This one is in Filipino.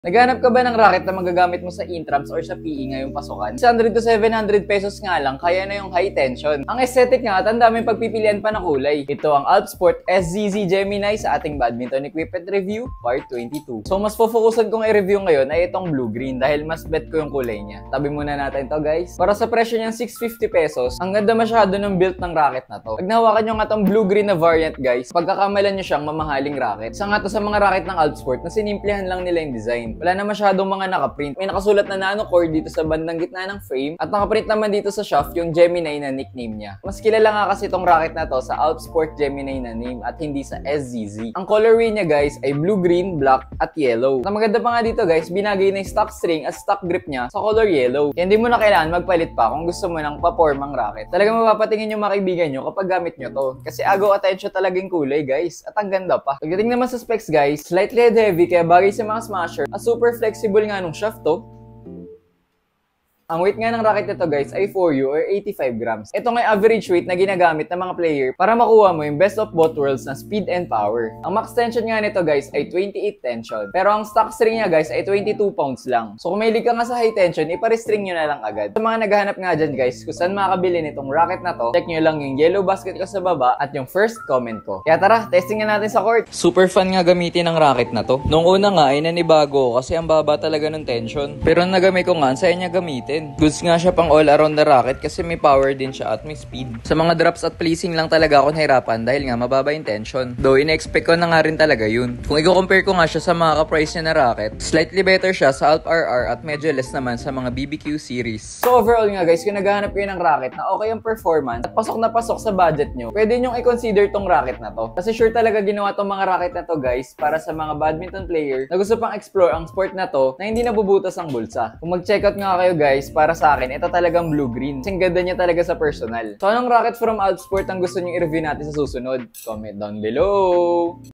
Naghanap ka ba ng racket na magagamit mo sa intrams or sa PE ngayong pasukan? 600 to 700 pesos nga lang, kaya na yung high tension. Ang aesthetic nga at ang daming pagpipilian pa na kulay. Ito ang Alpsport SZZ Gemini sa ating badminton equipment review, part 22. So mas focusan kong i-review ngayon ay itong blue-green dahil mas bet ko yung kulay niya. Tabi muna natin to guys. Para sa presyo niyang 650 pesos, ang ganda masyado ng build ng racket na to. Pag nahawakan nyo nga itong blue-green na variant guys, pagkakamalan nyo siyang mamahaling racket. Isa nga to sa mga racket ng Alpsport na sinimplihan lang nila yung design. Wala na masyadong mga nakaprint. May nakasulat na nano core dito sa bandang gitna ng frame at nakaprint naman dito sa shaft yung Gemini na nickname niya. Mas kilala nga kasi itong racket na to sa Alpsport Gemini na name at hindi sa SZZ. Ang colorway niya guys ay blue, green, black at yellow. Ang maganda pa nga dito guys, binagay na yung stock string at stock grip niya sa color yellow. Kaya hindi mo na kailangan magpalit pa kung gusto mo ng pa-formang racket. Talagang mapapatingin yung mga kaibigan nyo kapag gamit nyo to. Kasi agaw attention talaga yung kulay guys at ang ganda pa. Pagdating naman sa specs guys, slightly heavy kaya bagay sa mga smasher at super flexible nga nung shaft to. Ang weight nga ng racket nito guys ay 4U or 85 grams. Ito nga yung average weight na ginagamit ng mga player para makuha mo yung best of both worlds na speed and power. Ang max tension nga nito guys ay 28 tension. Pero ang stock string niya guys ay 22 pounds lang. So kung may ka nga sa high tension, ipa-restring nyo na lang agad. Sa mga naghahanap nga dyan guys kung saan makakabili nitong racket na to, check nyo lang yung yellow basket ko sa baba at yung first comment ko. Kaya tara, testing na natin sa court. Super fun nga gamitin ng racket na to. Nung una nga ay nanibago kasi ang baba talaga ng tension. Pero nagamit ko nga, saya niya gamitin. Goods nga siya pang all around the racket kasi may power din siya at may speed. Sa mga drops at placing lang talaga ako nahirapan dahil nga mababa yung tension. Though ina-expect ko na nga rin talaga yun. Kung i-compare ko nga siya sa mga ka-price niya na racket, slightly better siya sa Alp RR at medyo less naman sa mga BBQ series. So overall nga guys, kung naghahanap kayo ng racket na okay ang performance at pasok na pasok sa budget nyo, pwede nyong i-consider tong racket na to. Kasi sure talaga ginawa tong mga racket na to guys para sa mga badminton player na gusto pang explore ang sport na to na hindi nabubutas ang bulsa. Kung mag-checkout nga kayo guys, para sa akin, ito talagang blue-green. Kasi ganda niya talaga sa personal. So anong racket from Alpsport ang gusto niyo i-review natin sa susunod? Comment down below!